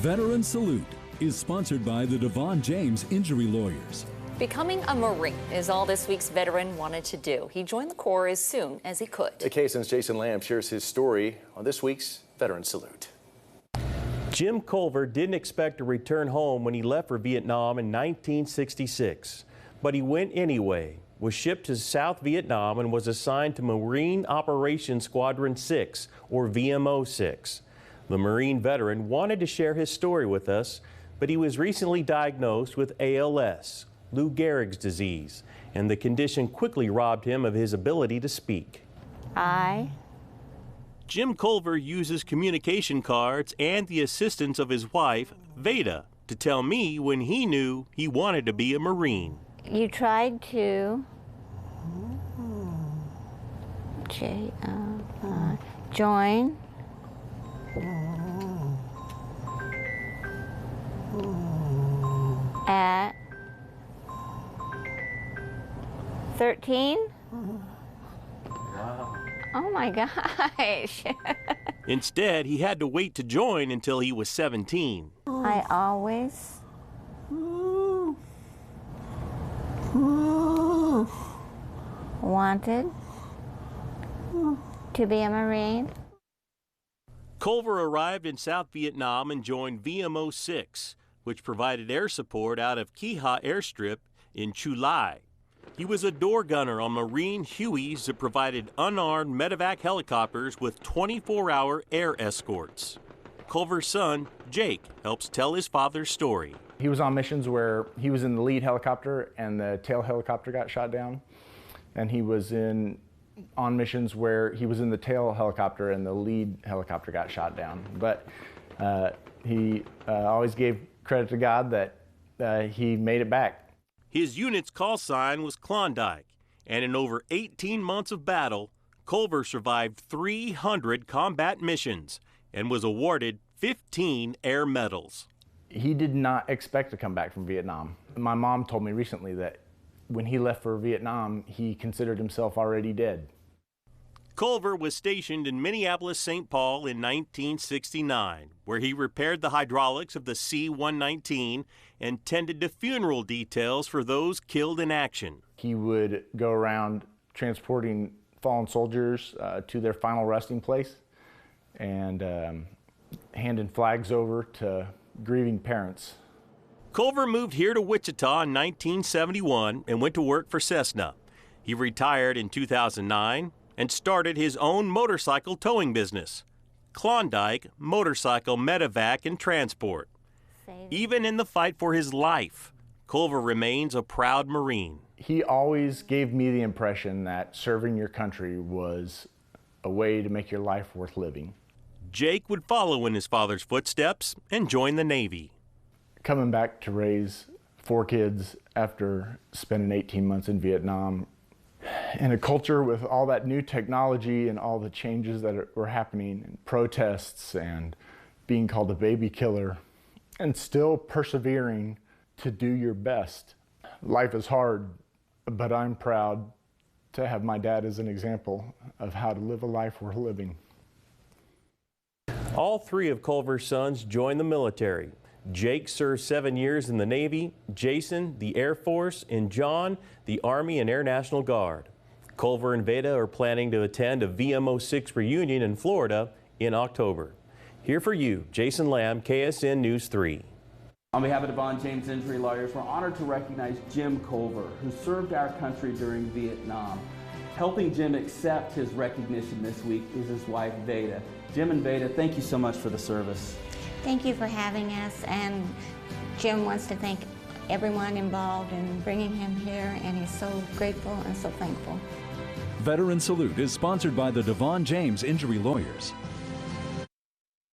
Veteran Salute is sponsored by the Devon James Injury Lawyers. Becoming a Marine is all this week's veteran wanted to do. He joined the Corps as soon as he could. KSN's Jason Lamb shares his story on this week's Veteran Salute. Jim Culver didn't expect to return home when he left for Vietnam in 1966, but he went anyway, was shipped to South Vietnam and was assigned to Marine Operations Squadron 6, or VMO 6. The Marine veteran wanted to share his story with us, but he was recently diagnosed with ALS, Lou Gehrig's disease, and the condition quickly robbed him of his ability to speak. Jim Culver uses communication cards and the assistance of his wife, Veda, to tell me when he knew he wanted to be a Marine. You tried to join at 13? Wow. Oh my gosh. Instead, he had to wait to join until he was 17. I always wanted to be a Marine. Culver arrived in South Vietnam and joined VMO 6, which provided air support out of Ki Ha Airstrip in Chu Lai. He was a door gunner on Marine Hueys that provided unarmed medevac helicopters with 24-hour air escorts. Culver's son, Jake, helps tell his father's story. He was on missions where he was in the lead helicopter and the tail helicopter got shot down. And he was on missions where he was in the tail helicopter and the lead helicopter got shot down. But he always gave credit to God that he made it back. His unit's call sign was Klondike, and in over 18 months of battle, Culver survived 300 combat missions and was awarded 15 air medals. He did not expect to come back from Vietnam. My mom told me recently that when he left for Vietnam, he considered himself already dead. Culver was stationed in Minneapolis, St. Paul in 1969, where he repaired the hydraulics of the C-119 and tended to funeral details for those killed in action. He would go around transporting fallen soldiers to their final resting place and handing flags over to grieving parents. Culver moved here to Wichita in 1971 and went to work for Cessna. He retired in 2009 and started his own motorcycle towing business, Klondike Motorcycle Medevac and Transport. Even in the fight for his life, Culver remains a proud Marine. He always gave me the impression that serving your country was a way to make your life worth living. Jake would follow in his father's footsteps and join the Navy. Coming back to raise 4 kids after spending 18 months in Vietnam, in a culture with all that new technology and all the changes that were happening, and protests and being called a baby killer, and still persevering to do your best. Life is hard, but I'm proud to have my dad as an example of how to live a life worth living. All 3 of Culver's sons joined the military. Jake served 7 years in the Navy, Jason, the Air Force, and John, the Army and Air National Guard. Culver and Veda are planning to attend a VMO 6 reunion in Florida in October. Here for you, Jason Lamb, KSN News 3. On behalf of Devon James Injury Lawyers, we're honored to recognize Jim Culver, who served our country during Vietnam. Helping Jim accept his recognition this week is his wife, Veda. Jim and Veda, thank you so much for the service. Thank you for having us, and Jim wants to thank everyone involved in bringing him here, and he's so grateful and so thankful. Veteran Salute is sponsored by the Devon James Injury Lawyers.